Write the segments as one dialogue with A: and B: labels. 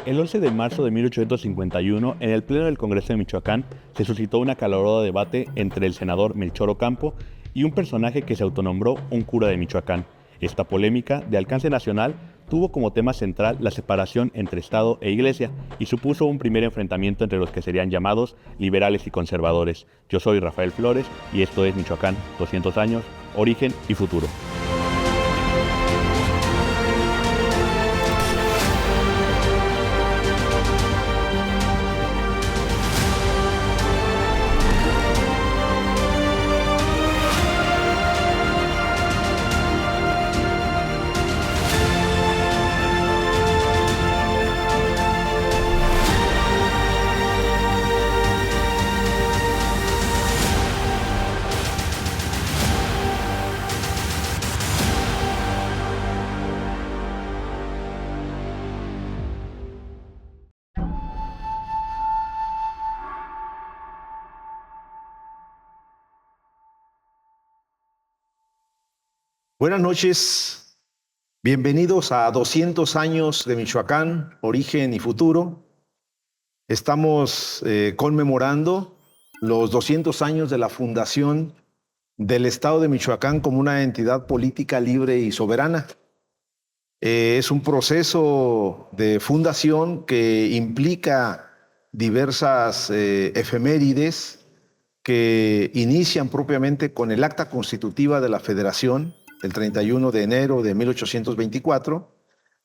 A: El 11 de marzo de 1851, en el Pleno del Congreso de Michoacán, se suscitó un acalorado debate entre el senador Melchor Ocampo y un personaje que se autonombró un cura de Michoacán. Esta polémica, de alcance nacional, tuvo como tema central la separación entre Estado e Iglesia y supuso un primer enfrentamiento entre los que serían llamados liberales y conservadores. Yo soy Rafael Flores y esto es Michoacán, 200 años, origen y futuro.
B: Buenas noches, bienvenidos a 200 años de Michoacán, origen y futuro. Estamos conmemorando los 200 años de la fundación del Estado de Michoacán como una entidad política libre y soberana. Es un proceso de fundación que implica diversas efemérides que inician propiamente con el Acta Constitutiva de la Federación, el 31 de enero de 1824,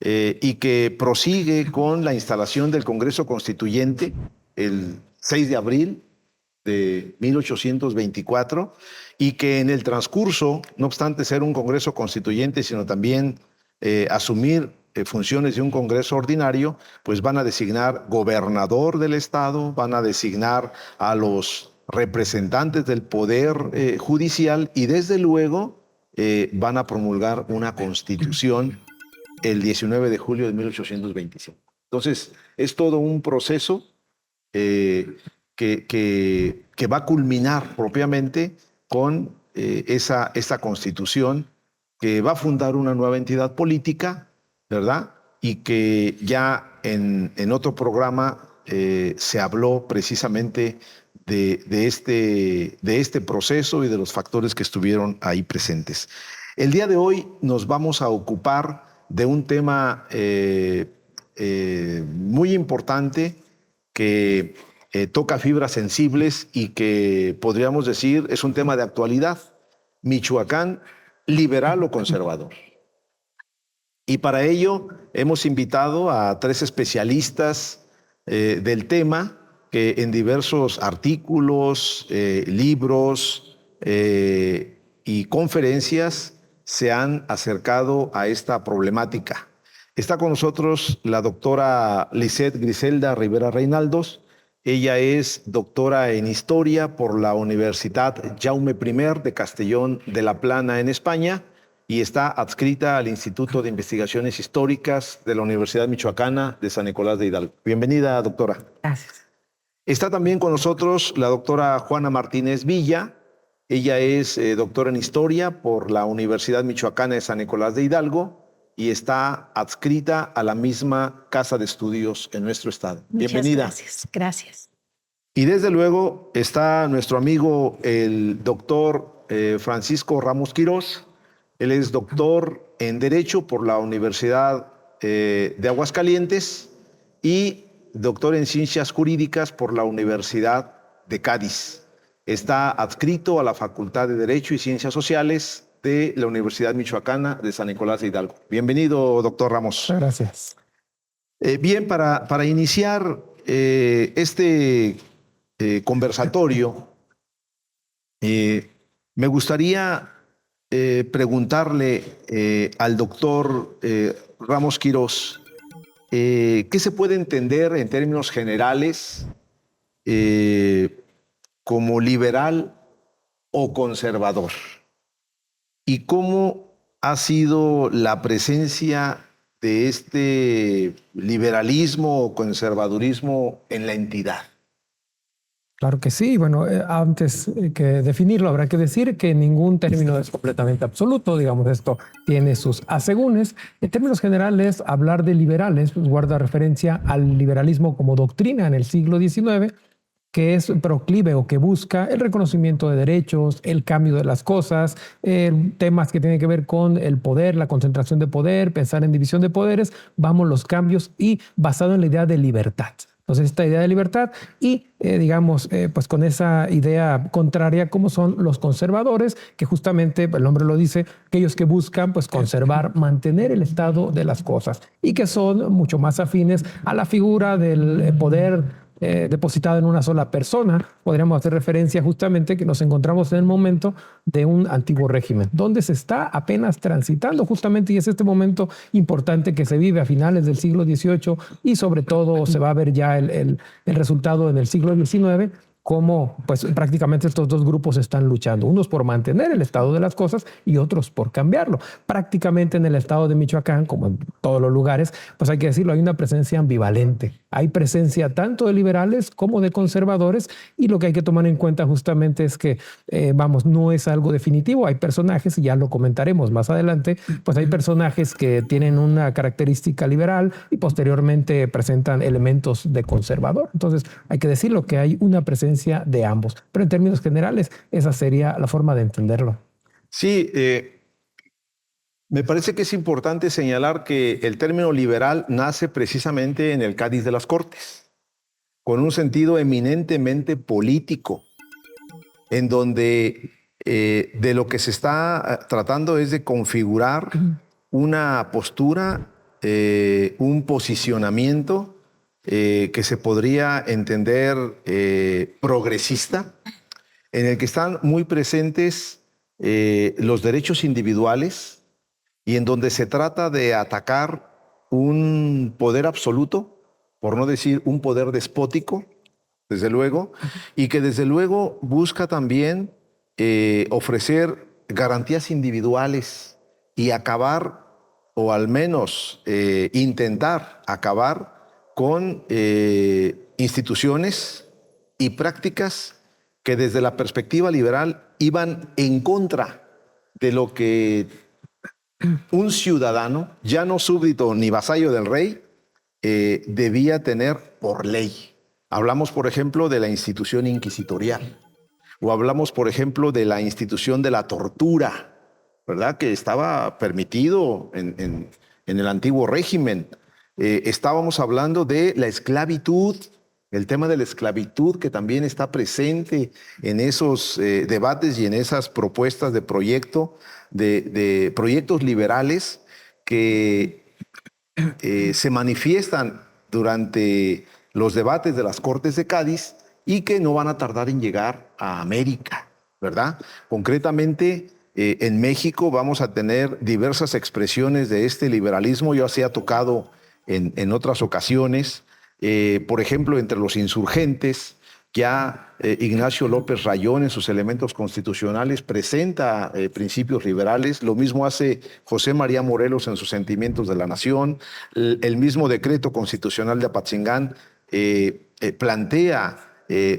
B: y que prosigue con la instalación del Congreso Constituyente el 6 de abril de 1824, y que en el transcurso, no obstante ser un Congreso Constituyente, sino también asumir funciones de un Congreso ordinario, pues van a designar gobernador del Estado, van a designar a los representantes del Poder Judicial y desde luego van a promulgar una Constitución el 19 de julio de 1825. Entonces, es todo un proceso que va a culminar propiamente con esa Constitución que va a fundar una nueva entidad política, ¿verdad? Y que ya en otro programa se habló precisamente de este proceso y de los factores que estuvieron ahí presentes. El día de hoy nos vamos a ocupar de un tema muy importante que toca fibras sensibles y que podríamos decir es un tema de actualidad. Michoacán, liberal o conservador. Y para ello hemos invitado a 3 especialistas del tema que en diversos artículos, libros y conferencias se han acercado a esta problemática. Está con nosotros la doctora Lisette Griselda Rivera Reinaldos. Ella es doctora en Historia por la Universidad Jaume I de Castellón de la Plana en España y está adscrita al Instituto de Investigaciones Históricas de la Universidad Michoacana de San Nicolás de Hidalgo. Bienvenida, doctora.
C: Gracias.
B: Está también con nosotros la doctora Juana Martínez Villa. Ella es doctora en Historia por la Universidad Michoacana de San Nicolás de Hidalgo y está adscrita a la misma casa de estudios en nuestro estado. Bienvenida.
C: Gracias, gracias.
B: Y desde luego está nuestro amigo el doctor Francisco Ramos Quirós. Él es doctor en Derecho por la Universidad de Aguascalientes y doctor en Ciencias Jurídicas por la Universidad de Cádiz. Está adscrito a la Facultad de Derecho y Ciencias Sociales de la Universidad Michoacana de San Nicolás de Hidalgo. Bienvenido, doctor Ramos.
D: Gracias.
B: Bien, para iniciar este conversatorio, me gustaría preguntarle al doctor Ramos Quirós, ¿qué se puede entender en términos generales como liberal o conservador? ¿Y cómo ha sido la presencia de este liberalismo o conservadurismo en la entidad?
C: Claro que sí. Bueno, antes que definirlo, habrá que decir que ningún término es completamente absoluto. Digamos, esto tiene sus asegúnes. En términos generales, hablar de liberales pues, guarda referencia al liberalismo como doctrina en el siglo XIX, que es proclive o que busca el reconocimiento de derechos, el cambio de las cosas, temas que tienen que ver con el poder, la concentración de poder, pensar en división de poderes, vamos los cambios y basado en la idea de libertad. Entonces, esta idea de libertad y, digamos, pues con esa idea contraria, como son los conservadores, que justamente, el nombre lo dice, aquellos que buscan pues conservar, mantener el estado de las cosas y que son mucho más afines a la figura del poder depositado en una sola persona. Podríamos hacer referencia justamente que nos encontramos en el momento de un antiguo régimen, donde se está apenas transitando justamente, y es este momento importante que se vive a finales del siglo XVIII y sobre todo se va a ver ya el resultado en el siglo XIX, cómo pues prácticamente estos dos grupos están luchando, unos por mantener el estado de las cosas y otros por cambiarlo. Prácticamente en el estado de Michoacán, como en todos los lugares, pues hay que decirlo, hay una presencia ambivalente. Hay presencia tanto de liberales como de conservadores y lo que hay que tomar en cuenta justamente es que, vamos, no es algo definitivo. Hay personajes, y ya lo comentaremos más adelante, pues hay personajes que tienen una característica liberal y posteriormente presentan elementos de conservador. Entonces hay que decirlo que hay una presencia de ambos. Pero en términos generales, esa sería la forma de entenderlo.
B: Sí, me parece que es importante señalar que el término liberal nace precisamente en el Cádiz de las Cortes, con un sentido eminentemente político, en donde de lo que se está tratando es de configurar una postura, un posicionamiento que se podría entender progresista, en el que están muy presentes los derechos individuales, y en donde se trata de atacar un poder absoluto, por no decir un poder despótico, desde luego, y que desde luego busca también ofrecer garantías individuales y acabar, o al menos intentar acabar con instituciones y prácticas que desde la perspectiva liberal iban en contra de lo que un ciudadano, ya no súbdito ni vasallo del rey, debía tener por ley. Hablamos, por ejemplo, de la institución inquisitorial, o hablamos, por ejemplo, de la institución de la tortura, ¿verdad? Que estaba permitido en el antiguo régimen. Estábamos hablando de la esclavitud, el tema de la esclavitud que también está presente en esos debates y en esas propuestas de proyecto, de proyectos liberales que se manifiestan durante los debates de las Cortes de Cádiz y que no van a tardar en llegar a América, ¿verdad? Concretamente, en México vamos a tener diversas expresiones de este liberalismo. Ya se ha tocado en otras ocasiones, por ejemplo, entre los insurgentes. Ya Ignacio López Rayón en sus elementos constitucionales presenta principios liberales. Lo mismo hace José María Morelos en sus Sentimientos de la Nación. El mismo decreto constitucional de Apatzingán plantea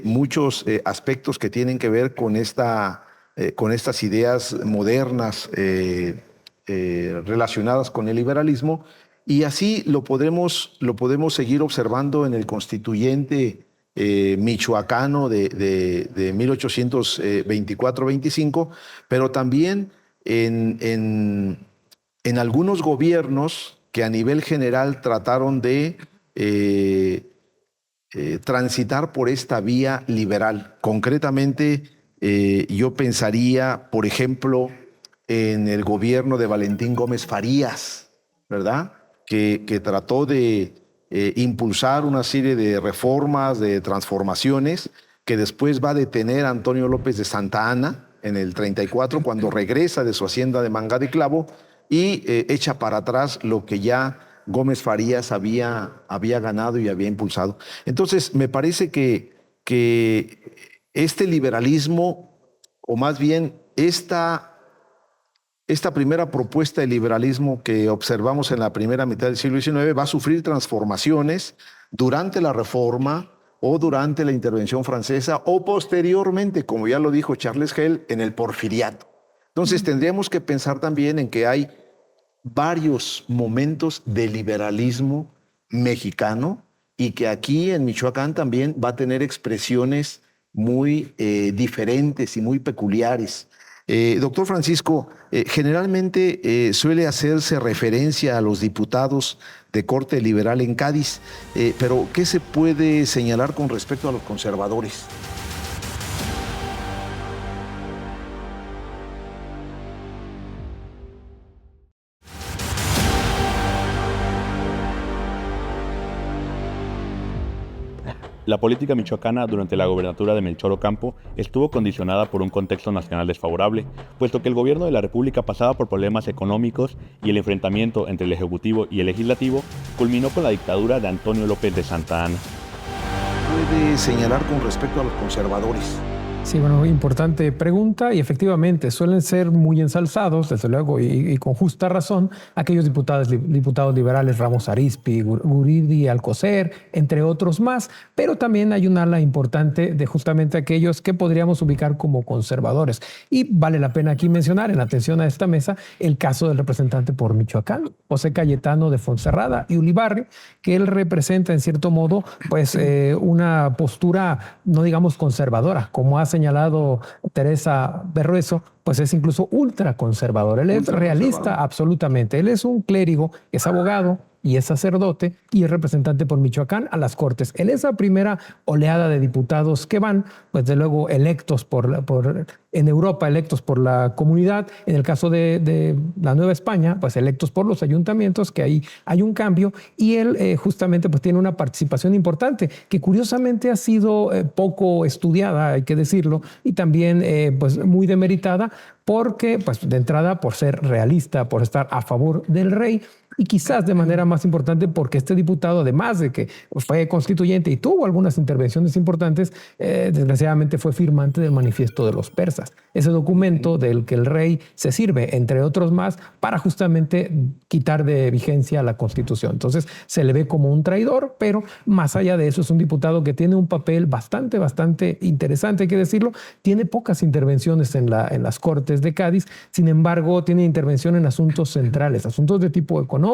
B: muchos aspectos que tienen que ver con estas ideas modernas relacionadas con el liberalismo. Y así lo podemos seguir observando en el constituyente michoacano de 1824-25, pero también en algunos gobiernos que a nivel general trataron de transitar por esta vía liberal. Concretamente, yo pensaría, por ejemplo, en el gobierno de Valentín Gómez Farías, ¿verdad? Que trató de impulsar una serie de reformas, de transformaciones, que después va a detener a Antonio López de Santa Anna en el 34, cuando regresa de su hacienda de Manga de Clavo y echa para atrás lo que ya Gómez Farías había ganado y había impulsado. Entonces, me parece que este liberalismo, o más bien esta primera propuesta de liberalismo que observamos en la primera mitad del siglo XIX va a sufrir transformaciones durante la Reforma, o durante la intervención francesa, o posteriormente, como ya lo dijo Charles Hell, en el Porfiriato. Entonces tendríamos que pensar también en que hay varios momentos de liberalismo mexicano y que aquí en Michoacán también va a tener expresiones muy diferentes y muy peculiares. Doctor Francisco, generalmente suele hacerse referencia a los diputados de corte liberal en Cádiz, pero ¿qué se puede señalar con respecto a los conservadores?
A: La política michoacana durante la gobernatura de Melchor Ocampo estuvo condicionada por un contexto nacional desfavorable, puesto que el gobierno de la República pasaba por problemas económicos y el enfrentamiento entre el Ejecutivo y el Legislativo culminó con la dictadura de Antonio López de Santa Anna.
B: ¿Puede señalar con respecto a los conservadores?
C: Sí, bueno, importante pregunta y efectivamente suelen ser muy ensalzados, desde luego, y con justa razón, aquellos diputados liberales, Ramos Arizpe, Guridi Alcocer, entre otros más, pero también hay un ala importante de justamente aquellos que podríamos ubicar como conservadores. Y vale la pena aquí mencionar, en atención a esta mesa, el caso del representante por Michoacán, José Cayetano de Fonserrada y Ulibarri, que él representa en cierto modo pues una postura, no digamos conservadora, como hace señalado Teresa Berruezo, pues es incluso ultraconservador. Él es realista absolutamente. Él es un clérigo, es abogado y es sacerdote y es representante por Michoacán a las Cortes. En esa primera oleada de diputados que van, pues de luego electos en Europa, electos por la comunidad, en el caso de la Nueva España, pues electos por los ayuntamientos, que ahí hay un cambio, y él justamente pues tiene una participación importante, que curiosamente ha sido poco estudiada, hay que decirlo, y también pues muy demeritada, porque pues de entrada por ser realista, por estar a favor del rey, y quizás de manera más importante porque este diputado, además de que fue constituyente y tuvo algunas intervenciones importantes, desgraciadamente fue firmante del Manifiesto de los Persas, ese documento del que el rey se sirve, entre otros más, para justamente quitar de vigencia la Constitución. Entonces se le ve como un traidor, pero más allá de eso es un diputado que tiene un papel bastante interesante, hay que decirlo. Tiene pocas intervenciones en las Cortes de Cádiz, sin embargo tiene intervención en asuntos centrales, asuntos de tipo económico,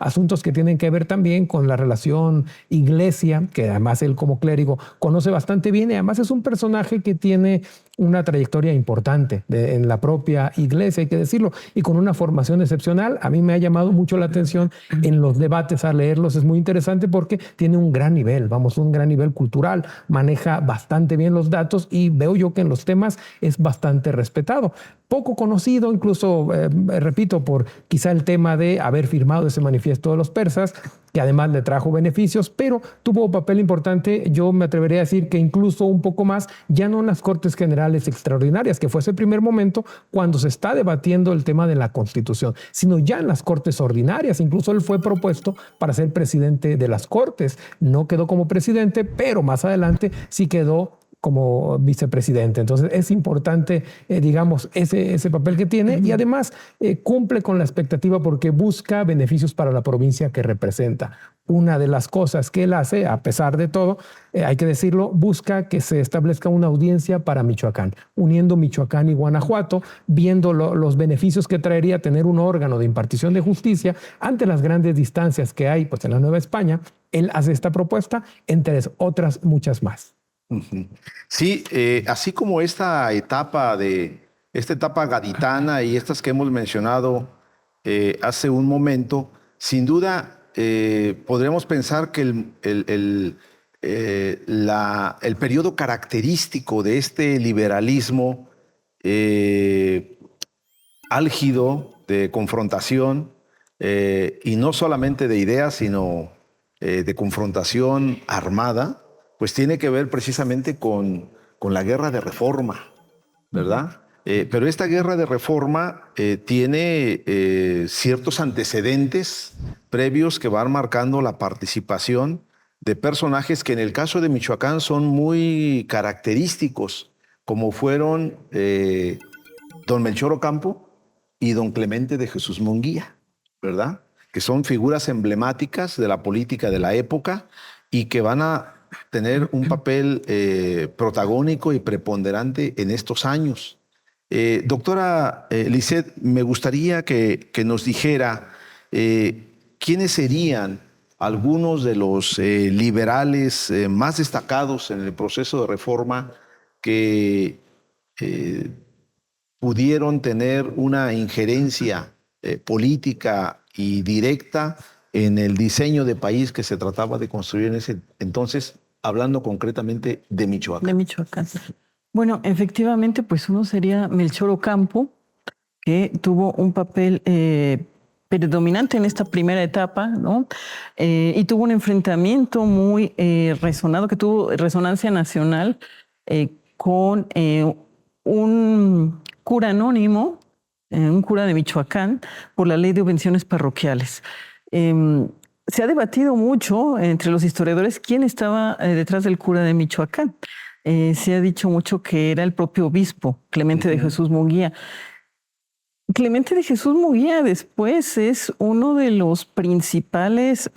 C: asuntos que tienen que ver también con la relación iglesia, que además él como clérigo conoce bastante bien, y además es un personaje que tiene una trayectoria importante en la propia iglesia, hay que decirlo, y con una formación excepcional. A mí me ha llamado mucho la atención en los debates, a leerlos, es muy interesante porque tiene un gran nivel, un gran nivel cultural, maneja bastante bien los datos y veo yo que en los temas es bastante respetado. Poco conocido, incluso, repito, por quizá el tema de haber firmado ese manifiesto de los persas, que además le trajo beneficios, pero tuvo un papel importante, yo me atrevería a decir que incluso un poco más, ya no en las Cortes Generales Extraordinarias, que fue ese primer momento cuando se está debatiendo el tema de la Constitución, sino ya en las Cortes Ordinarias. Incluso él fue propuesto para ser presidente de las Cortes. No quedó como presidente, pero más adelante sí quedó como vicepresidente. Entonces es importante, digamos, ese papel que tiene, y además cumple con la expectativa porque busca beneficios para la provincia que representa. Una de las cosas que él hace, a pesar de todo, hay que decirlo, busca que se establezca una audiencia para Michoacán, uniendo Michoacán y Guanajuato, viendo los beneficios que traería tener un órgano de impartición de justicia ante las grandes distancias que hay pues, en la Nueva España. Él hace esta propuesta, entre otras muchas más.
B: Sí, así como esta etapa gaditana y estas que hemos mencionado hace un momento, sin duda podríamos pensar que el periodo característico de este liberalismo álgido de confrontación, y no solamente de ideas, sino de confrontación armada, pues tiene que ver precisamente con la guerra de reforma, ¿verdad? Pero esta guerra de reforma tiene ciertos antecedentes previos que van marcando la participación de personajes que en el caso de Michoacán son muy característicos, como fueron don Melchor Ocampo y don Clemente de Jesús Munguía, ¿verdad? Que son figuras emblemáticas de la política de la época y que van a tener un papel protagónico y preponderante en estos años. Doctora Lisset, me gustaría que nos dijera quiénes serían algunos de los liberales más destacados en el proceso de reforma que pudieron tener una injerencia política y directa en el diseño de país que se trataba de construir en ese entonces, hablando concretamente de Michoacán.
D: De Michoacán. Bueno, efectivamente, pues uno sería Melchor Ocampo, que tuvo un papel predominante en esta primera etapa, ¿no? Y tuvo un enfrentamiento muy resonado, que tuvo resonancia nacional con un cura anónimo, un cura de Michoacán, por la ley de subvenciones parroquiales. Se ha debatido mucho entre los historiadores quién estaba detrás del cura de Michoacán. Se ha dicho mucho que era el propio obispo, Clemente de Jesús Munguía. Clemente de Jesús Munguía después es uno de los principales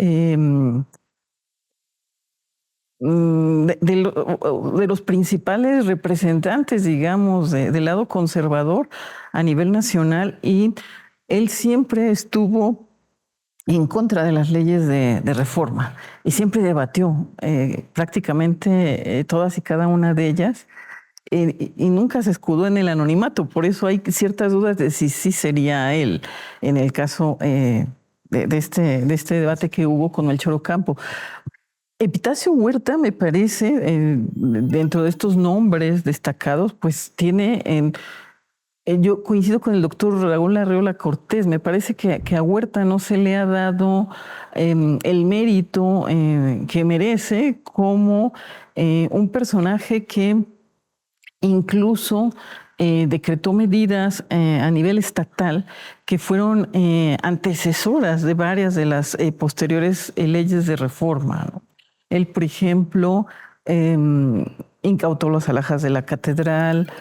D: de los principales representantes, digamos, del lado conservador a nivel nacional, y él siempre estuvo en contra de las leyes de reforma y siempre debatió prácticamente todas y cada una de ellas y nunca se escudó en el anonimato. Por eso hay ciertas dudas de si sí sería él en el caso de este debate que hubo con Melchor Ocampo. Epitacio Huerta, me parece, dentro de estos nombres destacados, pues tiene... yo coincido con el doctor Raúl Arreola Cortés. Me parece que a Huerta no se le ha dado el mérito que merece como un personaje que incluso decretó medidas a nivel estatal que fueron antecesoras de varias de las posteriores leyes de reforma, ¿no? Él, por ejemplo, incautó las alhajas de la catedral,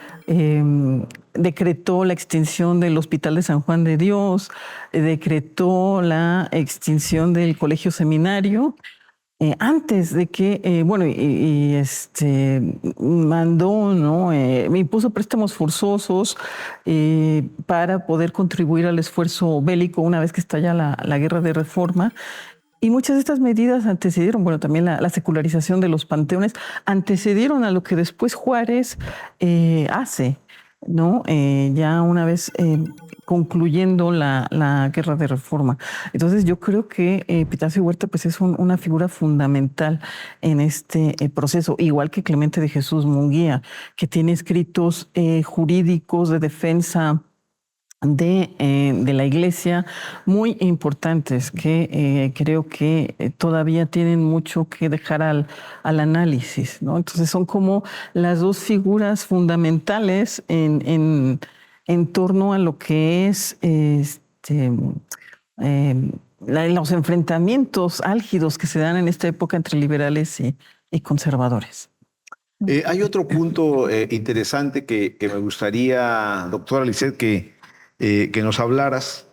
D: decretó la extinción del Hospital de San Juan de Dios, decretó la extinción del Colegio Seminario, antes de que, mandó, ¿no? Me impuso préstamos forzosos para poder contribuir al esfuerzo bélico una vez que estalla la guerra de reforma. Y muchas de estas medidas antecedieron, bueno, también la secularización de los panteones, antecedieron a lo que después Juárez hace, ¿no? Ya una vez concluyendo la guerra de reforma. Entonces yo creo que Epitacio Huerta pues es una figura fundamental en este proceso, igual que Clemente de Jesús Munguía, que tiene escritos jurídicos de defensa de la Iglesia muy importantes que creo que todavía tienen mucho que dejar al análisis, ¿no? Entonces son como las dos figuras fundamentales en torno a lo que es los enfrentamientos álgidos que se dan en esta época entre liberales y conservadores.
B: Hay otro punto interesante que me gustaría, doctora Lisset, que nos hablaras,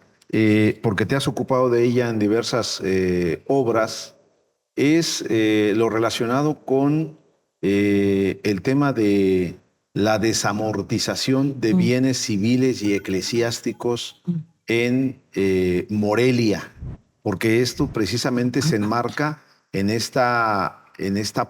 B: porque te has ocupado de ella en diversas obras, es lo relacionado con el tema de la desamortización de bienes civiles y eclesiásticos en Morelia, porque esto precisamente se enmarca en esta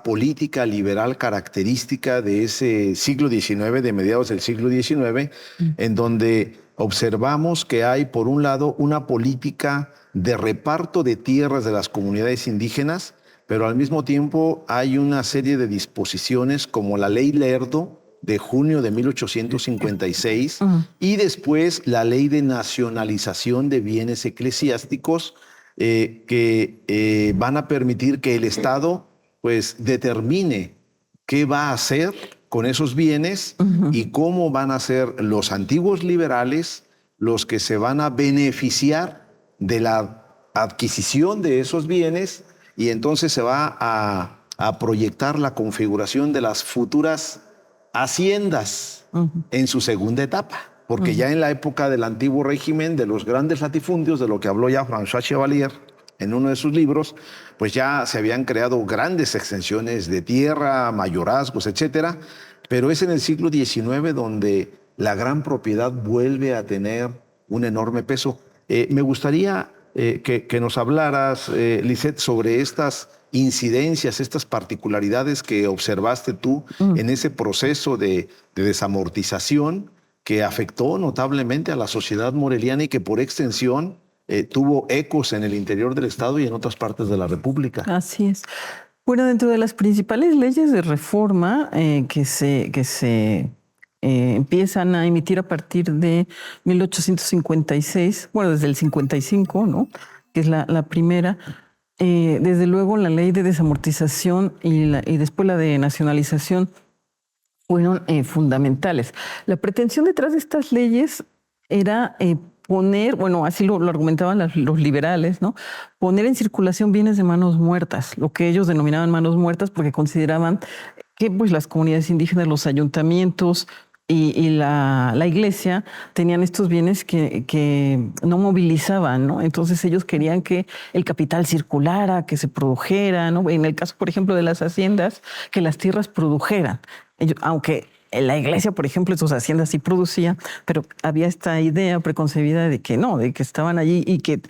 B: política liberal característica de ese siglo XIX, de mediados del siglo XIX, en donde observamos que hay, por un lado, una política de reparto de tierras de las comunidades indígenas, pero al mismo tiempo hay una serie de disposiciones como la Ley Lerdo de junio de 1856 y después la Ley de Nacionalización de Bienes Eclesiásticos que van a permitir que el Estado pues determine qué va a hacer con esos bienes y cómo van a ser los antiguos liberales los que se van a beneficiar de la adquisición de esos bienes, y entonces se va a proyectar la configuración de las futuras haciendas en su segunda etapa, porque ya en la época del antiguo régimen, de los grandes latifundios, de lo que habló ya François Chevalier, en uno de sus libros, pues ya se habían creado grandes extensiones de tierra, mayorazgos, etcétera, pero es en el siglo XIX donde la gran propiedad vuelve a tener un enorme peso. Me gustaría que nos hablaras, Lisette, sobre estas incidencias, estas particularidades que observaste tú en ese proceso de desamortización que afectó notablemente a la sociedad moreliana y que por extensión tuvo ecos en el interior del Estado y en otras partes de la República.
D: Así es. Bueno, dentro de las principales leyes de reforma que se empiezan a emitir a partir de 1856, bueno, desde el 55, ¿no? Que es la primera. Desde luego la ley de desamortización y después la de nacionalización fueron fundamentales. La pretensión detrás de estas leyes era poner, bueno, así lo argumentaban los liberales, ¿no? Poner en circulación bienes de manos muertas, lo que ellos denominaban manos muertas porque consideraban que pues, las comunidades indígenas, los ayuntamientos y la iglesia tenían estos bienes que no movilizaban, ¿no? Entonces ellos querían que el capital circulara, que se produjera, ¿no? En el caso, por ejemplo, de las haciendas, que las tierras produjeran. Aunque en la iglesia, por ejemplo, sus haciendas sí producían, pero había esta idea preconcebida de que no, de que estaban allí y que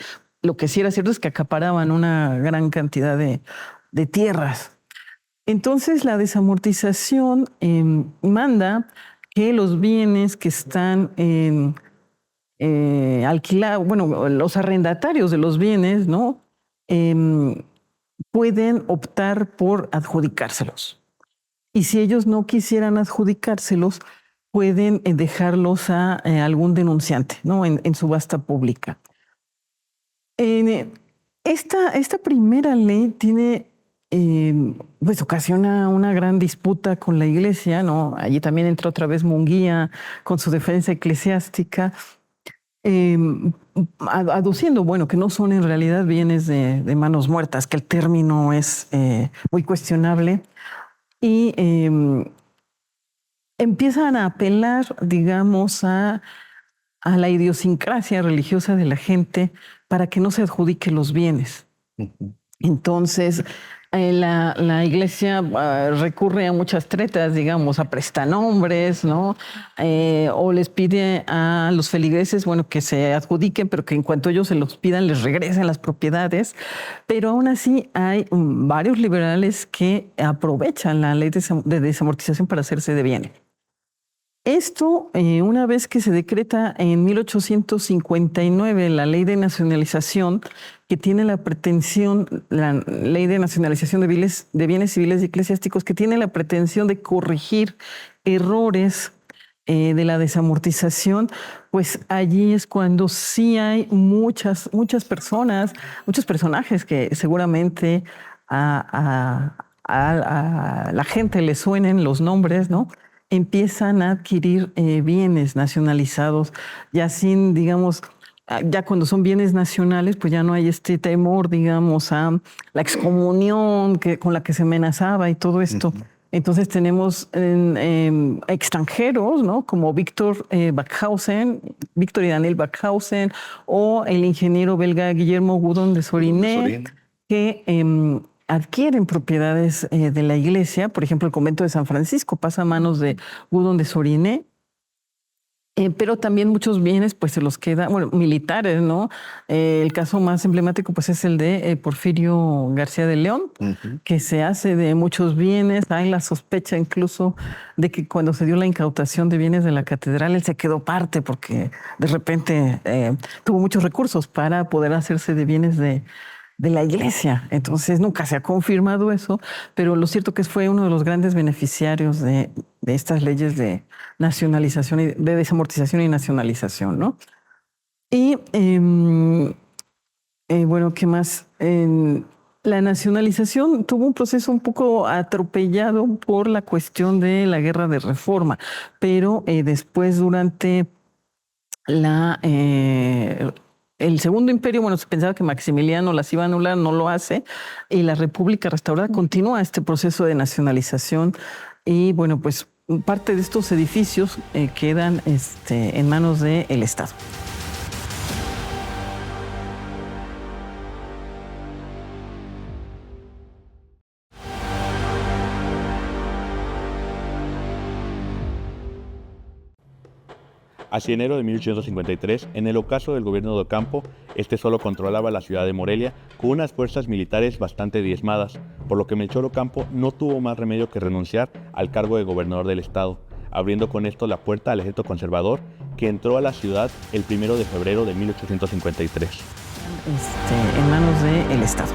D: lo que sí era cierto es que acaparaban una gran cantidad de tierras. Entonces la desamortización manda que los bienes que están alquilados, bueno, los arrendatarios de los bienes, ¿no? Pueden optar por adjudicárselos. Y si ellos no quisieran adjudicárselos, pueden dejarlos a algún denunciante, ¿no? En subasta pública. Esta primera ley tiene, pues ocasiona una gran disputa con la iglesia, ¿no? Allí también entra otra vez Munguía con su defensa eclesiástica, aduciendo, bueno, que no son en realidad bienes de manos muertas, que el término es muy cuestionable. Y empiezan a apelar, digamos, a la idiosincrasia religiosa de la gente para que no se adjudique los bienes. Entonces, la iglesia recurre a muchas tretas, digamos, a prestanombres, ¿no? O les pide a los feligreses, bueno, que se adjudiquen, pero que en cuanto ellos se los pidan, les regresen las propiedades. Pero aún así hay varios liberales que aprovechan la ley de desamortización para hacerse de bienes. Esto, una vez que se decreta en 1859 la ley de nacionalización, que tiene la pretensión, la ley de nacionalización de bienes civiles y eclesiásticos, que tiene la pretensión de corregir errores de la desamortización, pues allí es cuando sí hay muchas personas, muchos personajes que seguramente a la gente le suenen los nombres, ¿no? Empiezan a adquirir bienes nacionalizados, ya sin, digamos, ya cuando son bienes nacionales, pues ya no hay este temor, digamos, a la excomunión con la que se amenazaba y todo esto. Entonces tenemos extranjeros, ¿no? Como Víctor y Daniel Backhausen, o el ingeniero belga Guillermo Goudon de Soriné, que adquieren propiedades de la iglesia. Por ejemplo, el convento de San Francisco pasa a manos de Goudon de Soriné, pero también muchos bienes pues se los queda, bueno, militares, ¿no? El caso más emblemático pues es el de Porfirio García de León, que se hace de muchos bienes. Hay la sospecha incluso de que cuando se dio la incautación de bienes de la catedral, él se quedó parte porque de repente tuvo muchos recursos para poder hacerse de bienes de la iglesia. Entonces nunca se ha confirmado eso, pero lo cierto que fue uno de los grandes beneficiarios de estas leyes de nacionalización y de desamortización y nacionalización, ¿no? Y bueno, ¿qué más? La nacionalización tuvo un proceso un poco atropellado por la cuestión de la guerra de reforma, pero después durante el Segundo Imperio, bueno, se pensaba que Maximiliano las iba a anular, no lo hace, y la República restaurada continúa este proceso de nacionalización y, bueno, pues parte de estos edificios quedan en manos del Estado.
A: Hacia enero de 1853, en el ocaso del gobierno de Ocampo, este solo controlaba la ciudad de Morelia con unas fuerzas militares bastante diezmadas, por lo que Melchor Ocampo no tuvo más remedio que renunciar al cargo de gobernador del estado, abriendo con esto la puerta al ejército conservador que entró a la ciudad el 1 de febrero de 1853.
D: En manos del Estado.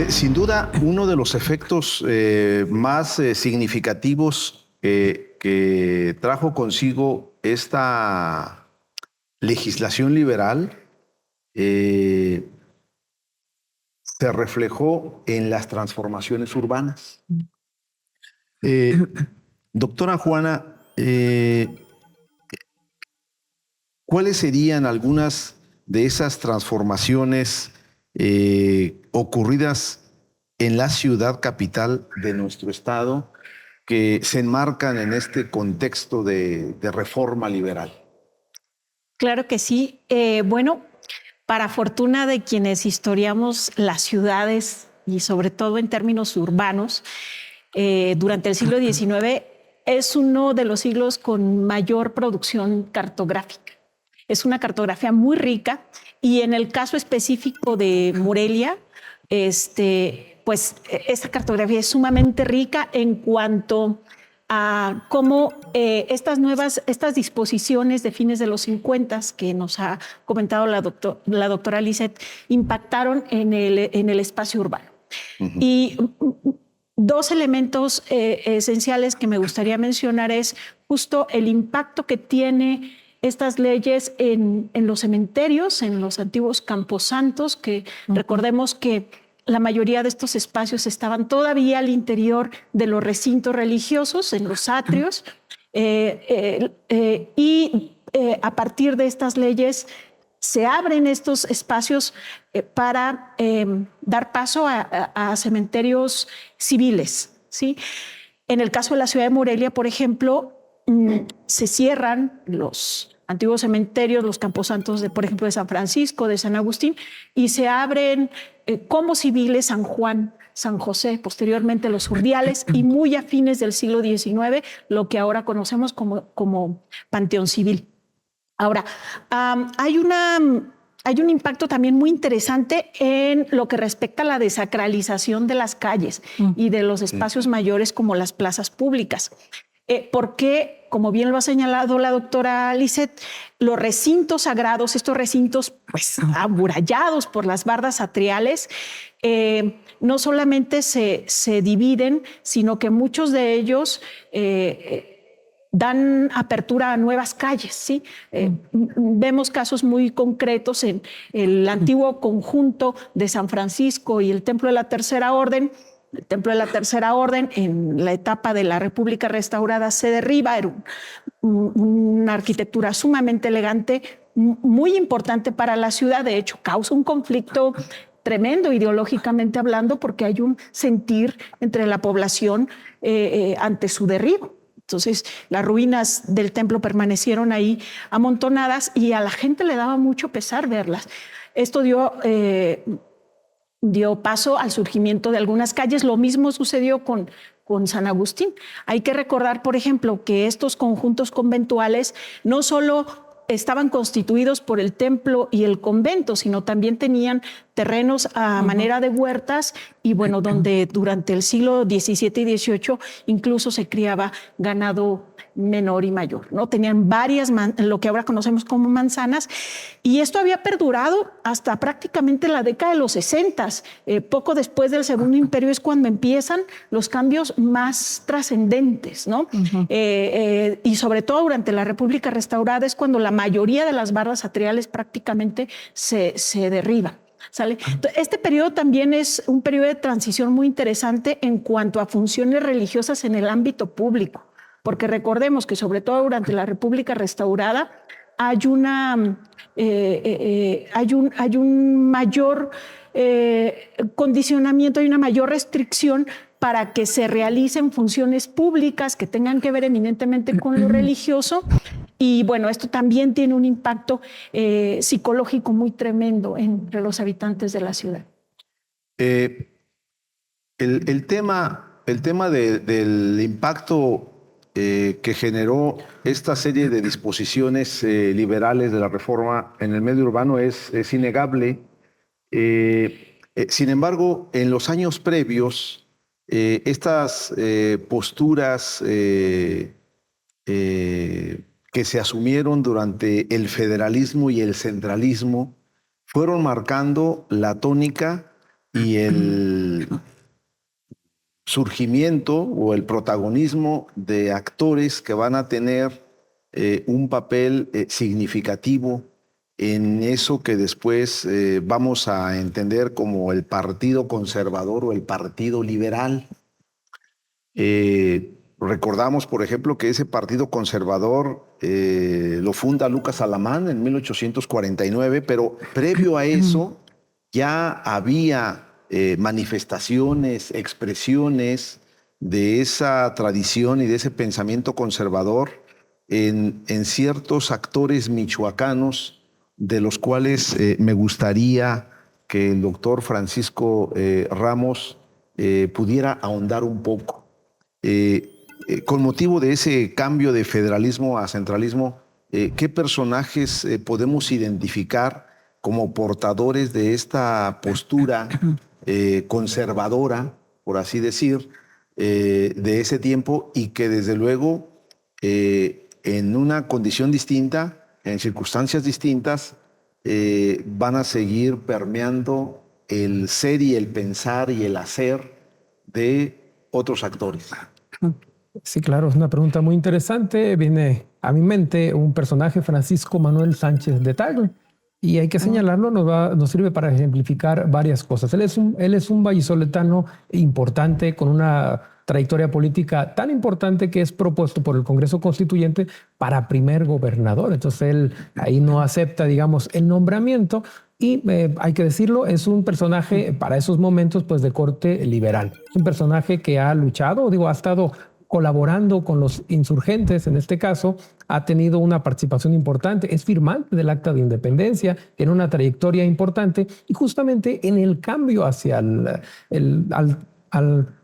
B: Sin duda, uno de los efectos más significativos que trajo consigo esta legislación liberal se reflejó en las transformaciones urbanas. Doctora Juana, ¿cuáles serían algunas de esas transformaciones ocurridas en la ciudad capital de nuestro estado que se enmarcan en este contexto de reforma liberal?
E: Claro que sí. Bueno, para fortuna de quienes historiamos las ciudades y sobre todo en términos urbanos, durante el siglo XIX es uno de los siglos con mayor producción cartográfica. Es una cartografía muy rica y en el caso específico de Morelia, pues esta cartografía es sumamente rica en cuanto a cómo estas disposiciones de fines de los 50 que nos ha comentado la doctora Lisset impactaron en el espacio urbano. Y dos elementos esenciales que me gustaría mencionar es justo el impacto que tiene estas leyes en los cementerios, en los antiguos camposantos, que recordemos que la mayoría de estos espacios estaban todavía al interior de los recintos religiosos, en los atrios, y a partir de estas leyes se abren estos espacios para dar paso a cementerios civiles, ¿sí? En el caso de la ciudad de Morelia, por ejemplo, se cierran los antiguos cementerios, los camposantos, por ejemplo, de San Francisco, de San Agustín, y se abren como civiles San Juan, San José, posteriormente los Urdiales, y muy a fines del siglo XIX, lo que ahora conocemos como Panteón Civil. Ahora, hay un impacto también muy interesante en lo que respecta a la desacralización de las calles y de los espacios mayores como las plazas públicas. Porque, como bien lo ha señalado la doctora Lisset, los recintos sagrados, estos recintos pues amurallados por las bardas atriales, no solamente se dividen, sino que muchos de ellos dan apertura a nuevas calles, ¿sí? Vemos casos muy concretos en el antiguo conjunto de San Francisco y el Templo de la Tercera Orden. El Templo de la Tercera Orden, en la etapa de la República Restaurada, se derriba. Era una arquitectura sumamente elegante, muy importante para la ciudad. De hecho, causa un conflicto tremendo ideológicamente hablando, porque hay un sentir entre la población ante su derribo. Entonces, las ruinas del templo permanecieron ahí amontonadas y a la gente le daba mucho pesar verlas. Esto dio paso al surgimiento de algunas calles. Lo mismo sucedió con San Agustín. Hay que recordar, por ejemplo, que estos conjuntos conventuales no solo estaban constituidos por el templo y el convento, sino también tenían terrenos a manera de huertas y bueno, donde durante el siglo XVII y XVIII incluso se criaba ganado menor y mayor, ¿no? Tenían varias, lo que ahora conocemos como manzanas, y esto había perdurado hasta prácticamente la década de los 60. Poco después del Segundo Imperio es cuando empiezan los cambios más trascendentes, ¿no? Y sobre todo durante la República Restaurada es cuando la mayoría de las bardas atriales prácticamente se derriban. ¿Sale? Este periodo también es un periodo de transición muy interesante en cuanto a funciones religiosas en el ámbito público, porque recordemos que sobre todo durante la República Restaurada hay un mayor condicionamiento, hay una mayor restricción para que se realicen funciones públicas que tengan que ver eminentemente con lo religioso. Y bueno, esto también tiene un impacto psicológico muy tremendo entre los habitantes de la ciudad.
B: El tema del impacto que generó esta serie de disposiciones liberales de la reforma en el medio urbano es innegable. Sin embargo, en los años previos, estas posturas que se asumieron durante el federalismo y el centralismo fueron marcando la tónica y el surgimiento o el protagonismo de actores que van a tener un papel significativo en eso que después vamos a entender como el Partido Conservador o el Partido Liberal. Recordamos, por ejemplo, que ese Partido Conservador lo funda Lucas Alamán en 1849, pero previo a eso ya había manifestaciones, expresiones de esa tradición y de ese pensamiento conservador en ciertos actores michoacanos, de los cuales me gustaría que el doctor Francisco Ramos pudiera ahondar un poco. Con motivo de ese cambio de federalismo a centralismo, ¿qué personajes podemos identificar como portadores de esta postura conservadora, por así decir, de ese tiempo, y que desde luego en una condición distinta, en circunstancias distintas, van a seguir permeando el ser y el pensar y el hacer de otros actores?
C: Sí, claro, es una pregunta muy interesante. Viene a mi mente un personaje, Francisco Manuel Sánchez de Tagle, y hay que señalarlo, nos sirve para ejemplificar varias cosas. Él es un vallisoletano importante, con una trayectoria política tan importante que es propuesto por el Congreso Constituyente para primer gobernador. Entonces él ahí no acepta, digamos, el nombramiento, y hay que decirlo, es un personaje para esos momentos pues de corte liberal. Es un personaje que ha luchado, ha estado colaborando con los insurgentes, en este caso, ha tenido una participación importante, es firmante del Acta de Independencia, tiene una trayectoria importante, y justamente en el cambio hacia al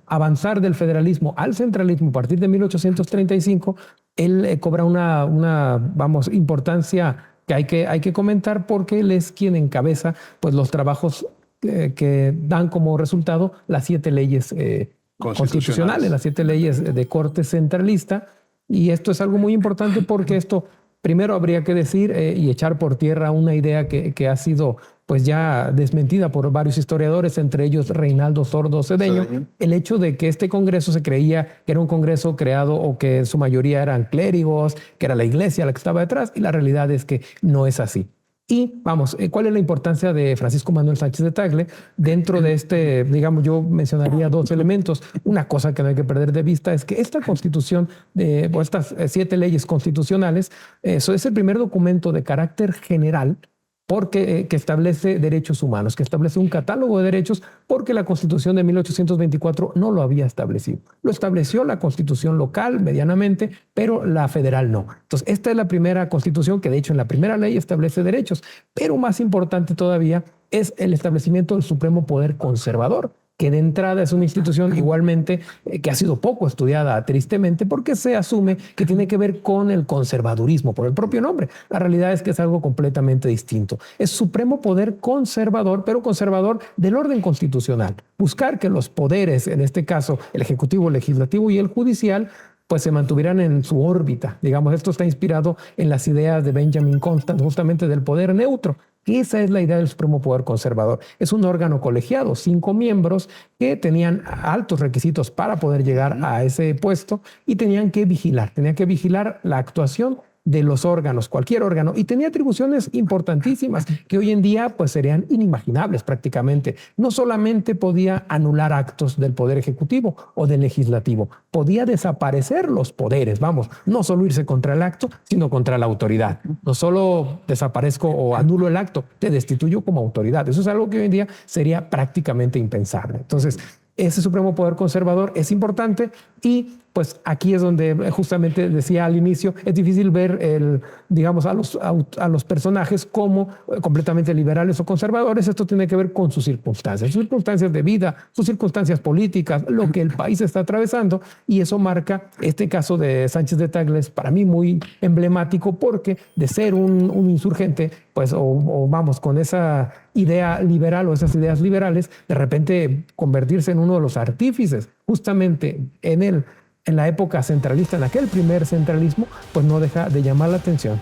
C: avanzar del federalismo al centralismo a partir de 1835, él cobra una importancia que hay que comentar, porque él es quien encabeza pues, los trabajos que dan como resultado las 7 leyes constitucionales, las 7 leyes de corte centralista. Y esto es algo muy importante, porque esto primero habría que decir y echar por tierra una idea que ha sido pues ya desmentida por varios historiadores, entre ellos Reinaldo Sordo Cedeño, el hecho de que este congreso se creía que era un congreso creado, o que en su mayoría eran clérigos, que era la iglesia la que estaba detrás, y la realidad es que no es así. Y vamos, ¿cuál es la importancia de Francisco Manuel Sánchez de Tagle? Dentro de este, digamos, yo mencionaría 2 elementos. Una cosa que no hay que perder de vista es que esta constitución, o estas 7 leyes constitucionales, eso es el primer documento de carácter general, porque que establece derechos humanos, que establece un catálogo de derechos, porque la Constitución de 1824 no lo había establecido. Lo estableció la Constitución local medianamente, pero la federal no. Entonces, esta es la primera Constitución que, de hecho, en la primera ley establece derechos, pero más importante todavía es el establecimiento del Supremo Poder Conservador, que de entrada es una institución igualmente que ha sido poco estudiada, tristemente, porque se asume que tiene que ver con el conservadurismo, por el propio nombre. La realidad es que es algo completamente distinto. Es supremo poder conservador, pero conservador del orden constitucional. Buscar que los poderes, en este caso el ejecutivo, el legislativo y el judicial, pues se mantuvieran en su órbita. Digamos, esto está inspirado en las ideas de Benjamin Constant, justamente del poder neutro. Esa es la idea del Supremo Poder Conservador. Es un órgano colegiado, 5 miembros que tenían altos requisitos para poder llegar a ese puesto, y tenían que vigilar la actuación de los órganos, cualquier órgano, y tenía atribuciones importantísimas que hoy en día pues serían inimaginables prácticamente. No solamente podía anular actos del Poder Ejecutivo o del Legislativo, podía desaparecer los poderes, no solo irse contra el acto, sino contra la autoridad. No solo desaparezco o anulo el acto, te destituyo como autoridad. Eso es algo que hoy en día sería prácticamente impensable. Entonces, ese Supremo Poder Conservador es importante, y pues aquí es donde justamente decía al inicio, es difícil ver digamos, a los personajes como completamente liberales o conservadores. Esto tiene que ver con sus circunstancias de vida, sus circunstancias políticas, lo que el país está atravesando, y eso marca este caso de Sánchez de Tagle, es para mí muy emblemático, porque de ser un insurgente, pues, o vamos, con esa idea liberal o esas ideas liberales, de repente convertirse en uno de los artífices justamente en la época centralista, en aquel primer centralismo, pues no deja de llamar la atención.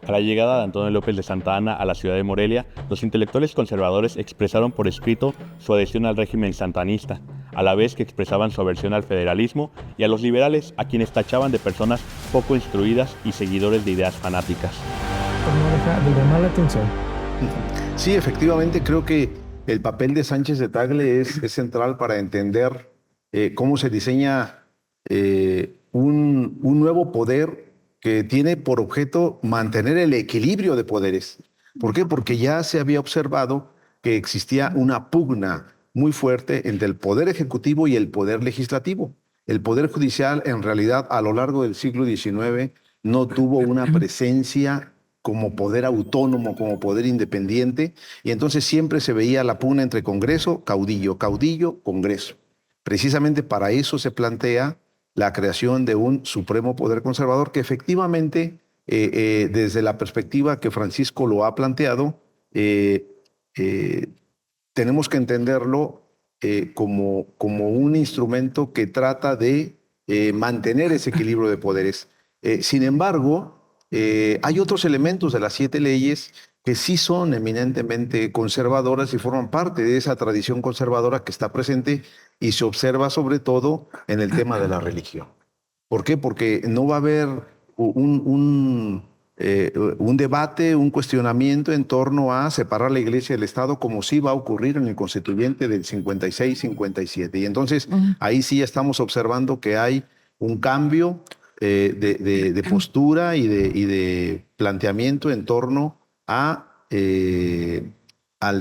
A: A la llegada de Antonio López de Santa Anna a la ciudad de Morelia, los intelectuales conservadores expresaron por escrito su adhesión al régimen santanista, a la vez que expresaban su aversión al federalismo, y a los liberales, a quienes tachaban de personas poco instruidas y seguidores de ideas fanáticas.
C: Pues no deja de llamar la atención.
B: Sí, efectivamente, creo que el papel de Sánchez de Tagle es central para entender cómo se diseña un nuevo poder que tiene por objeto mantener el equilibrio de poderes. ¿Por qué? Porque ya se había observado que existía una pugna muy fuerte entre el poder ejecutivo y el poder legislativo. El poder judicial, en realidad, a lo largo del siglo XIX, no tuvo una presencia como poder autónomo, como poder independiente, y entonces siempre se veía la pugna entre Congreso, caudillo, caudillo, Congreso. Precisamente para eso se plantea la creación de un supremo poder conservador que efectivamente, desde la perspectiva que Francisco lo ha planteado, tenemos que entenderlo como un instrumento que trata de mantener ese equilibrio de poderes. Sin embargo, hay otros elementos de las 7 leyes que sí son eminentemente conservadoras y forman parte de esa tradición conservadora que está presente y se observa sobre todo en el tema de la religión. ¿Por qué? Porque no va a haber un debate, un cuestionamiento en torno a separar la Iglesia del Estado, como sí va a ocurrir en el Constituyente del 56-57. Y entonces ahí sí estamos observando que hay un cambio de postura y de planteamiento en torno al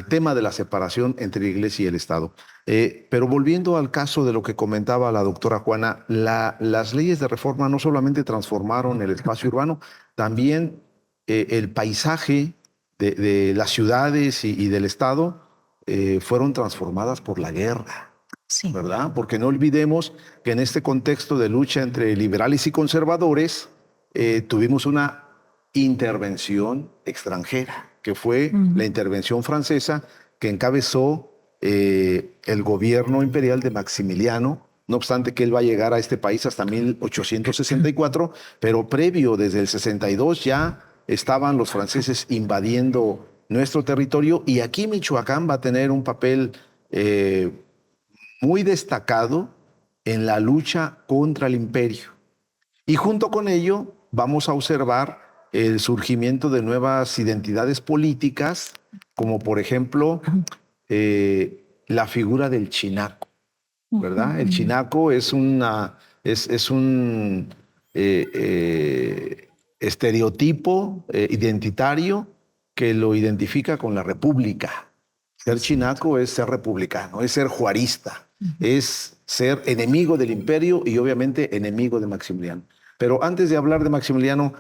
B: tema de la separación entre la Iglesia y el Estado. Pero volviendo al caso de lo que comentaba la doctora Juana, las leyes de reforma no solamente transformaron el espacio urbano, también el paisaje de las ciudades y del Estado fueron transformadas por la guerra. Sí. ¿Verdad? Porque no olvidemos que en este contexto de lucha entre liberales y conservadores tuvimos una intervención extranjera, que fue la intervención francesa que encabezó el gobierno imperial de Maximiliano, no obstante que él va a llegar a este país hasta 1864, pero previo, desde el 62, ya estaban los franceses invadiendo nuestro territorio, y aquí Michoacán va a tener un papel muy destacado en la lucha contra el imperio. Y junto con ello vamos a observar el surgimiento de nuevas identidades políticas, como por ejemplo la figura del chinaco, ¿verdad? El chinaco es un estereotipo identitario que lo identifica con la república. Ser chinaco es ser republicano, es ser juarista, es ser enemigo del imperio y obviamente enemigo de Maximiliano. Pero antes de hablar de Maximiliano,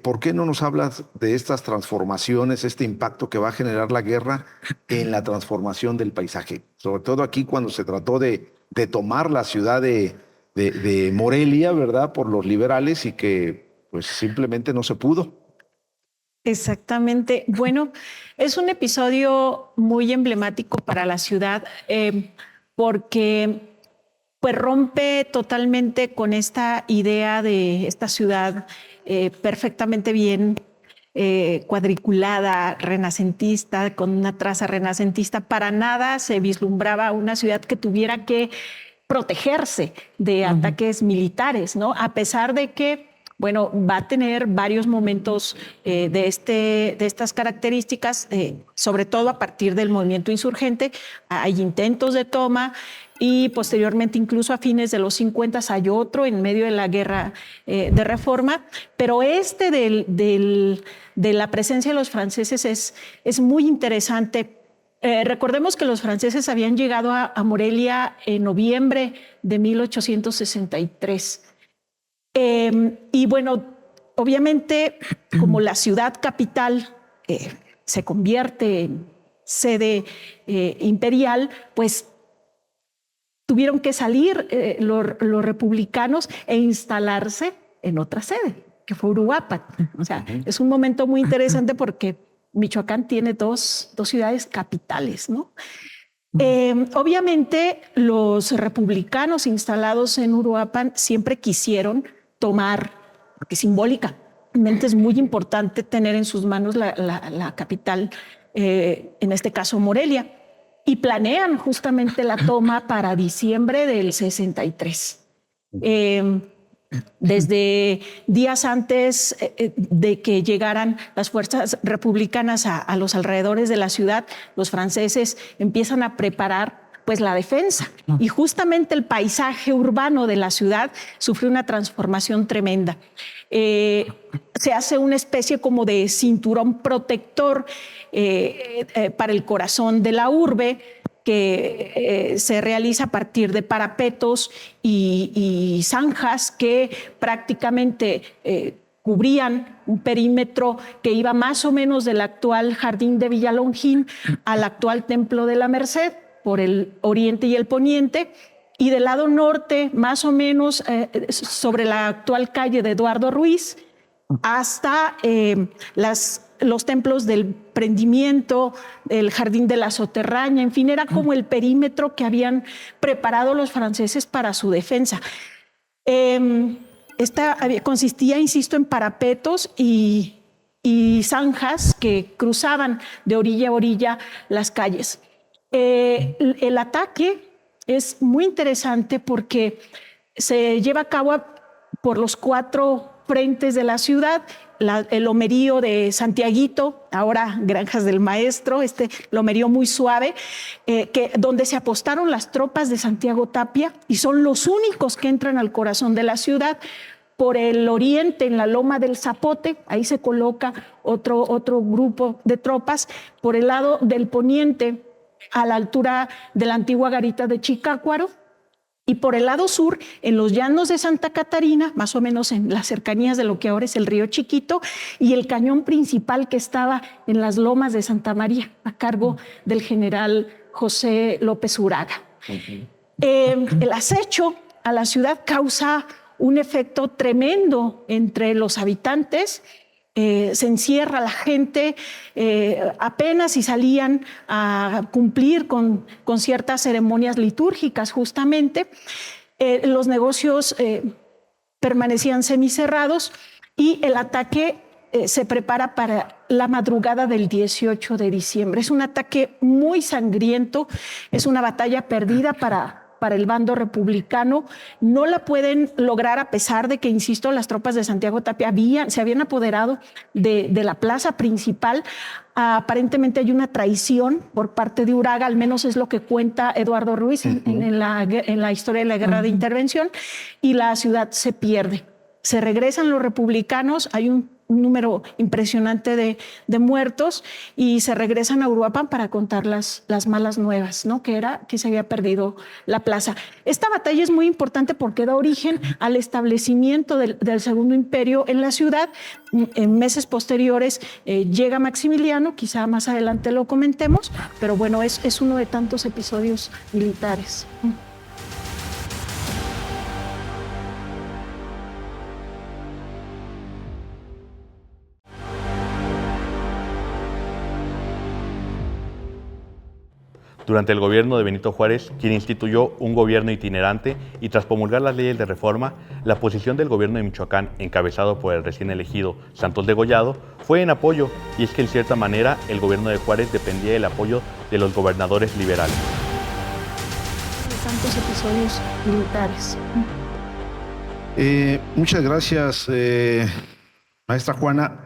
B: ¿por qué no nos hablas de estas transformaciones, este impacto que va a generar la guerra en la transformación del paisaje? Sobre todo aquí cuando se trató de tomar la ciudad de Morelia, ¿verdad?, por los liberales, y que pues simplemente no se pudo.
E: Exactamente. Bueno, es un episodio muy emblemático para la ciudad porque pues rompe totalmente con esta idea de esta ciudad perfectamente bien cuadriculada, renacentista, con una traza renacentista. Para nada se vislumbraba una ciudad que tuviera que protegerse de ataques militares, ¿no? A pesar de que bueno, va a tener varios momentos de estas características, sobre todo a partir del movimiento insurgente. Hay intentos de toma y posteriormente, incluso a fines de los 50, hay otro en medio de la guerra de reforma. Pero de la presencia de los franceses es muy interesante. Recordemos que los franceses habían llegado a Morelia en noviembre de 1863. Y bueno, obviamente, como la ciudad capital se convierte en sede imperial, pues tuvieron que salir los republicanos e instalarse en otra sede, que fue Uruapan. O sea, es un momento muy interesante porque Michoacán tiene dos ciudades capitales, ¿no? Obviamente, los republicanos instalados en Uruapan siempre quisieron tomar, porque simbólicamente es muy importante tener en sus manos la capital, en este caso Morelia, y planean justamente la toma para diciembre del 63. Desde días antes de que llegaran las fuerzas republicanas a los alrededores de la ciudad, los franceses empiezan a preparar pues la defensa. Y justamente el paisaje urbano de la ciudad sufre una transformación tremenda. Se hace una especie como de cinturón protector para el corazón de la urbe, que se realiza a partir de parapetos y zanjas que prácticamente cubrían un perímetro que iba más o menos del actual Jardín de Villalongín al actual Templo de la Merced, por el oriente y el poniente, y del lado norte, más o menos sobre la actual calle de Eduardo Ruiz, hasta los templos del Prendimiento, el Jardín de la Soterraña, en fin, era como el perímetro que habían preparado los franceses para su defensa. Esta consistía, insisto, en parapetos y zanjas que cruzaban de orilla a orilla las calles. El ataque es muy interesante porque se lleva a cabo por los 4 frentes de la ciudad. El lomerío de Santiaguito, ahora Granjas del Maestro, este lomerío muy suave, donde se apostaron las tropas de Santiago Tapia y son los únicos que entran al corazón de la ciudad. Por el oriente, en la Loma del Zapote, ahí se coloca otro grupo de tropas. Por el lado del poniente, a la altura de la antigua garita de Chicácuaro, y por el lado sur, en los llanos de Santa Catarina, más o menos en las cercanías de lo que ahora es el Río Chiquito, y el cañón principal que estaba en las lomas de Santa María, a cargo del general José López Uraga. El acecho a la ciudad causa un efecto tremendo entre los habitantes. Se encierra la gente, apenas si salían a cumplir con ciertas ceremonias litúrgicas justamente. Los negocios permanecían semicerrados y el ataque se prepara para la madrugada del 18 de diciembre. Es un ataque muy sangriento, es una batalla perdida para el bando republicano. No la pueden lograr a pesar de que, insisto, las tropas de Santiago Tapia se habían apoderado de la plaza principal. Aparentemente hay una traición por parte de Uraga, al menos es lo que cuenta Eduardo Ruiz en la historia de la guerra de intervención, y la ciudad se pierde. Se regresan los republicanos, hay un número impresionante de muertos, y se regresan a Uruapan para contar las malas nuevas, ¿no? Que era que se había perdido la plaza. Esta batalla es muy importante porque da origen al establecimiento del Segundo Imperio en la ciudad. En meses posteriores llega Maximiliano, quizá más adelante lo comentemos, pero bueno, es uno de tantos episodios militares.
A: Durante el gobierno de Benito Juárez, quien instituyó un gobierno itinerante y tras promulgar las leyes de reforma, la posición del gobierno de Michoacán, encabezado por el recién elegido Santos Degollado, fue en apoyo, y es que en cierta manera el gobierno de Juárez dependía del apoyo de los gobernadores liberales.
E: De tantos episodios militares.
B: Muchas gracias, maestra Juana.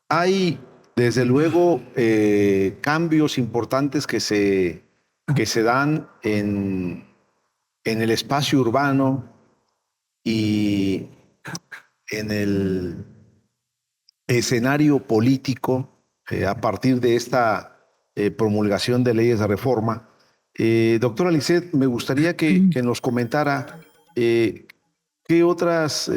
B: Hay, desde luego, cambios importantes que se dan en el espacio urbano y en el escenario político a partir de esta promulgación de leyes de reforma. Doctora Lisset, me gustaría que nos comentara qué otros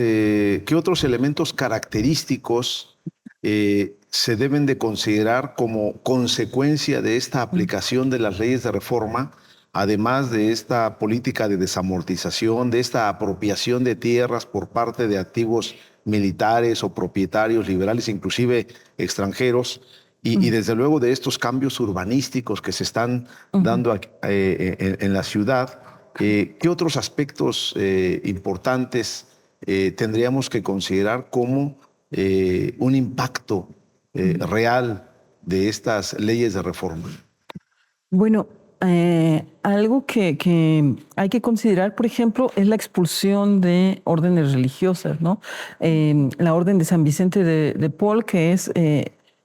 B: elementos característicos se deben de considerar como consecuencia de esta aplicación de las leyes de reforma, además de esta política de desamortización, de esta apropiación de tierras por parte de activos militares o propietarios liberales, inclusive extranjeros, y desde luego de estos cambios urbanísticos que se están dando en la ciudad. ¿Qué otros aspectos importantes tendríamos que considerar como un impacto real de estas leyes de reforma?
D: Bueno, algo que hay que considerar, por ejemplo, es la expulsión de órdenes religiosas, ¿no? La orden de San Vicente de Paul, que es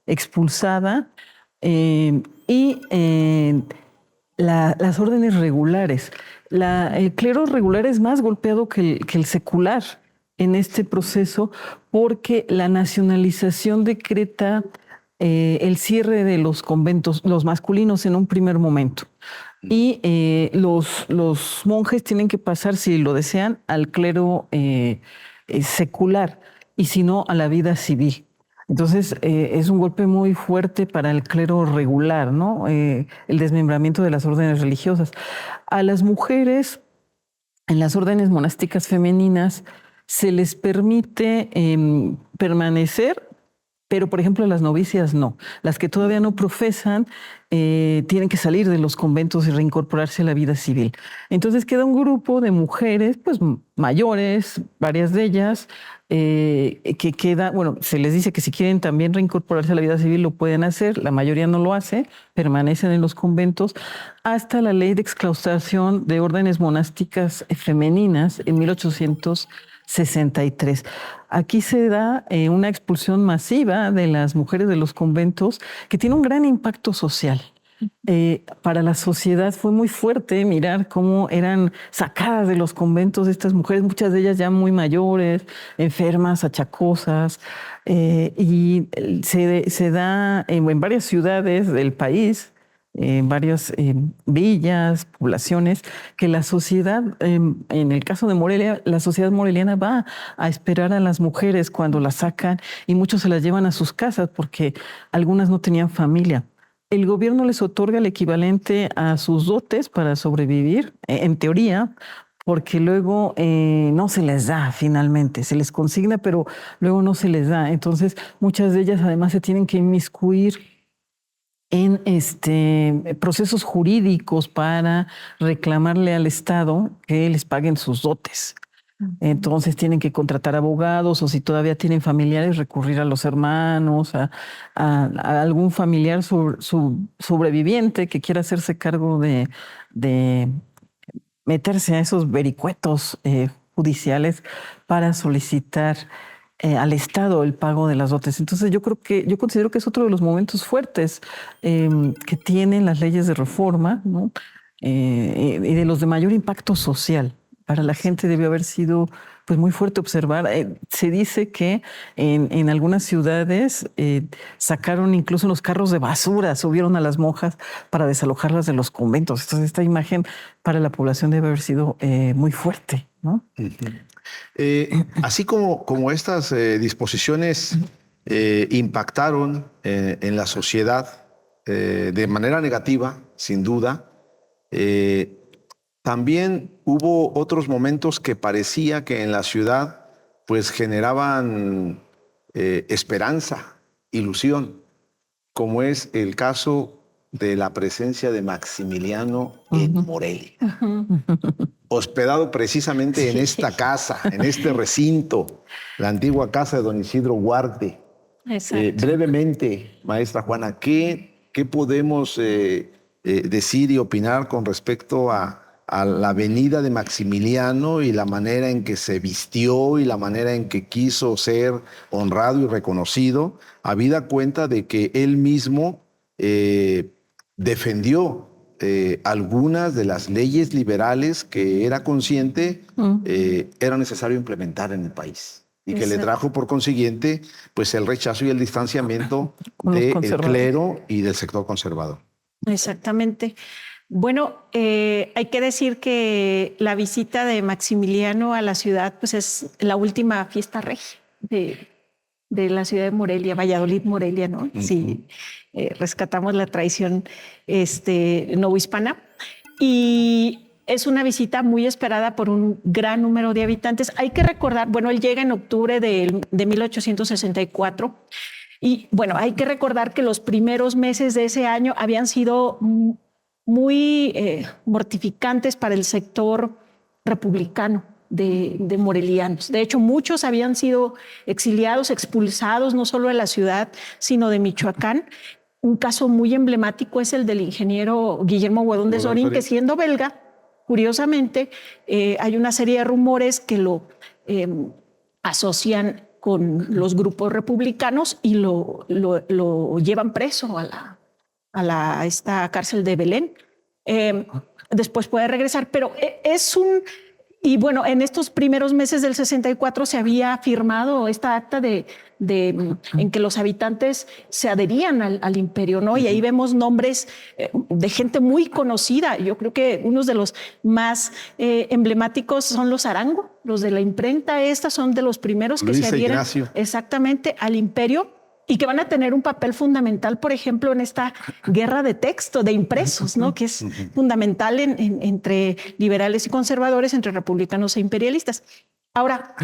D: expulsada, y las órdenes regulares. El clero regular es más golpeado que el secular en este proceso, porque la nacionalización decreta el cierre de los conventos, los masculinos en un primer momento. Y los monjes tienen que pasar, si lo desean, al clero secular, y si no, a la vida civil. Entonces, es un golpe muy fuerte para el clero regular, ¿no? El desmembramiento de las órdenes religiosas. A las mujeres, en las órdenes monásticas femeninas, se les permite permanecer, pero, por ejemplo, las novicias no. Las que todavía no profesan tienen que salir de los conventos y reincorporarse a la vida civil. Entonces queda un grupo de mujeres, pues mayores, varias de ellas, que queda, bueno, se les dice que si quieren también reincorporarse a la vida civil lo pueden hacer, la mayoría no lo hace, permanecen en los conventos, hasta la ley de exclaustración de órdenes monásticas femeninas en 1863. Aquí se da una expulsión masiva de las mujeres de los conventos que tiene un gran impacto social. Para la sociedad fue muy fuerte mirar cómo eran sacadas de los conventos estas mujeres, muchas de ellas ya muy mayores, enfermas, achacosas, y se da en varias ciudades del país, en varias villas, poblaciones, que la sociedad, en el caso de Morelia, la sociedad moreliana va a esperar a las mujeres cuando las sacan, y muchos se las llevan a sus casas porque algunas no tenían familia. El gobierno les otorga el equivalente a sus dotes para sobrevivir, en teoría, porque luego no se les da finalmente, se les consigna, pero luego no se les da. Entonces, muchas de ellas además se tienen que inmiscuir en procesos jurídicos para reclamarle al Estado que les paguen sus dotes. Entonces tienen que contratar abogados, o si todavía tienen familiares, recurrir a los hermanos, a algún familiar sobreviviente que quiera hacerse cargo de meterse a esos vericuetos judiciales para solicitar al Estado el pago de las dotes. Entonces yo considero que es otro de los momentos fuertes que tienen las leyes de reforma, ¿no? Y de los de mayor impacto social. Para la gente debió haber sido pues muy fuerte observar. Se dice que en algunas ciudades sacaron incluso los carros de basura, subieron a las monjas para desalojarlas de los conventos. Entonces esta imagen para la población debe haber sido muy fuerte, ¿no?
B: Así como estas disposiciones impactaron en la sociedad de manera negativa, sin duda, también hubo otros momentos que parecía que en la ciudad pues generaban esperanza, ilusión, como es el caso de la presencia de Maximiliano en Morelia. Hospedado precisamente en esta casa, en este recinto, la antigua casa de don Isidro Huarte. Brevemente, maestra Juana, ¿qué podemos decir y opinar con respecto a a la venida de Maximiliano y la manera en que se vistió y la manera en que quiso ser honrado y reconocido, habida cuenta de que él mismo defendió algunas de las leyes liberales que era consciente era necesario implementar en el país. Y que le trajo, por consiguiente, pues el rechazo y el distanciamiento del clero y del sector conservador.
E: Exactamente. Bueno, hay que decir que la visita de Maximiliano a la ciudad pues es la última fiesta regia de la ciudad de Morelia, Valladolid, Morelia, ¿no? Sí, rescatamos la tradición novohispana. Y es una visita muy esperada por un gran número de habitantes. Hay que recordar, bueno, él llega en octubre de 1864 y bueno, hay que recordar que los primeros meses de ese año habían sido muy mortificantes para el sector republicano de morelianos. De hecho, muchos habían sido exiliados, expulsados, no solo de la ciudad, sino de Michoacán. Un caso muy emblemático es el del ingeniero Guillermo Guadón de Sorín, que siendo belga, curiosamente, hay una serie de rumores que lo asocian con los grupos republicanos y lo llevan preso a esta cárcel de Belén. Después puede regresar, pero y bueno, en estos primeros meses del 64 se había firmado esta acta en que los habitantes se adherían al imperio, ¿no? Y ahí vemos nombres de gente muy conocida. Yo creo que unos de los más emblemáticos son los Arango, los de la imprenta. Estas son de los primeros que se adhieren exactamente al imperio y que van a tener un papel fundamental, por ejemplo, en esta guerra de texto, de impresos, ¿no? Que es fundamental entre liberales y conservadores, entre republicanos e imperialistas. Ahora,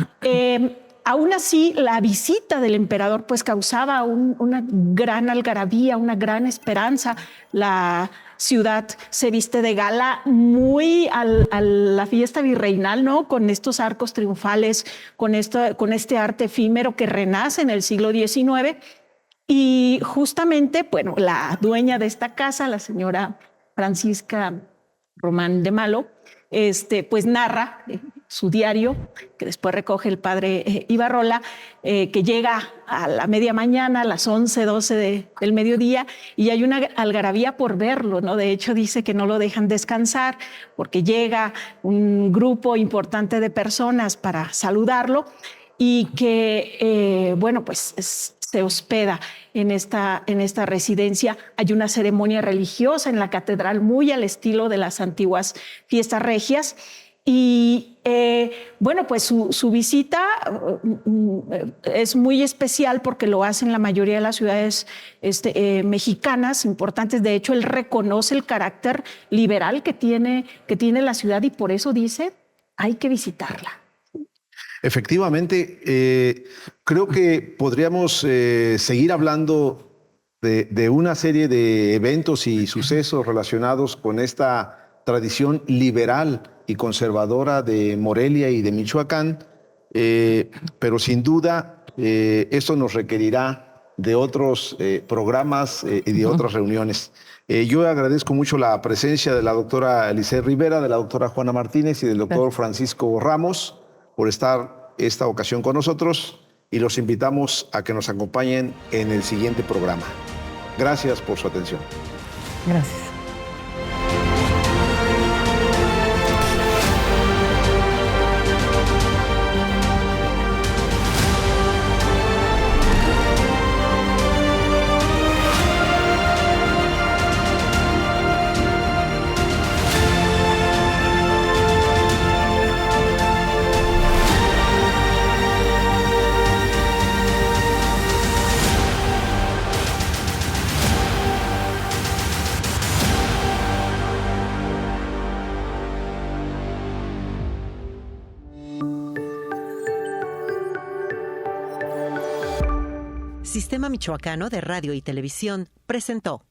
E: aún así, la visita del emperador pues causaba una gran algarabía, una gran esperanza. La ciudad se viste de gala muy a la fiesta virreinal, ¿no? Con estos arcos triunfales, con este arte efímero que renace en el siglo XIX. Y justamente, bueno, la dueña de esta casa, la señora Francisca Román de Malo, pues narra su diario, que después recoge el padre Ibarrola, que llega a la media mañana, a las 11, 12 del mediodía, y hay una algarabía por verlo, ¿no? De hecho, dice que no lo dejan descansar porque llega un grupo importante de personas para saludarlo y que, bueno, pues se hospeda en esta residencia. Hay una ceremonia religiosa en la catedral muy al estilo de las antiguas fiestas regias. Y bueno, pues su visita es muy especial porque lo hacen la mayoría de las ciudades mexicanas importantes. De hecho, él reconoce el carácter liberal que tiene la ciudad y por eso dice, hay que visitarla.
B: Efectivamente, creo que podríamos seguir hablando de una serie de eventos y sucesos relacionados con esta tradición liberal y conservadora de Morelia y de Michoacán, pero sin duda esto nos requerirá de otros programas y de otras reuniones. Yo agradezco mucho la presencia de la doctora Elisée Rivera, de la doctora Juana Martínez y del doctor Francisco Ramos por estar esta ocasión con nosotros y los invitamos a que nos acompañen en el siguiente programa. Gracias por su atención.
D: Gracias.
F: Sistema Michoacano de Radio y Televisión presentó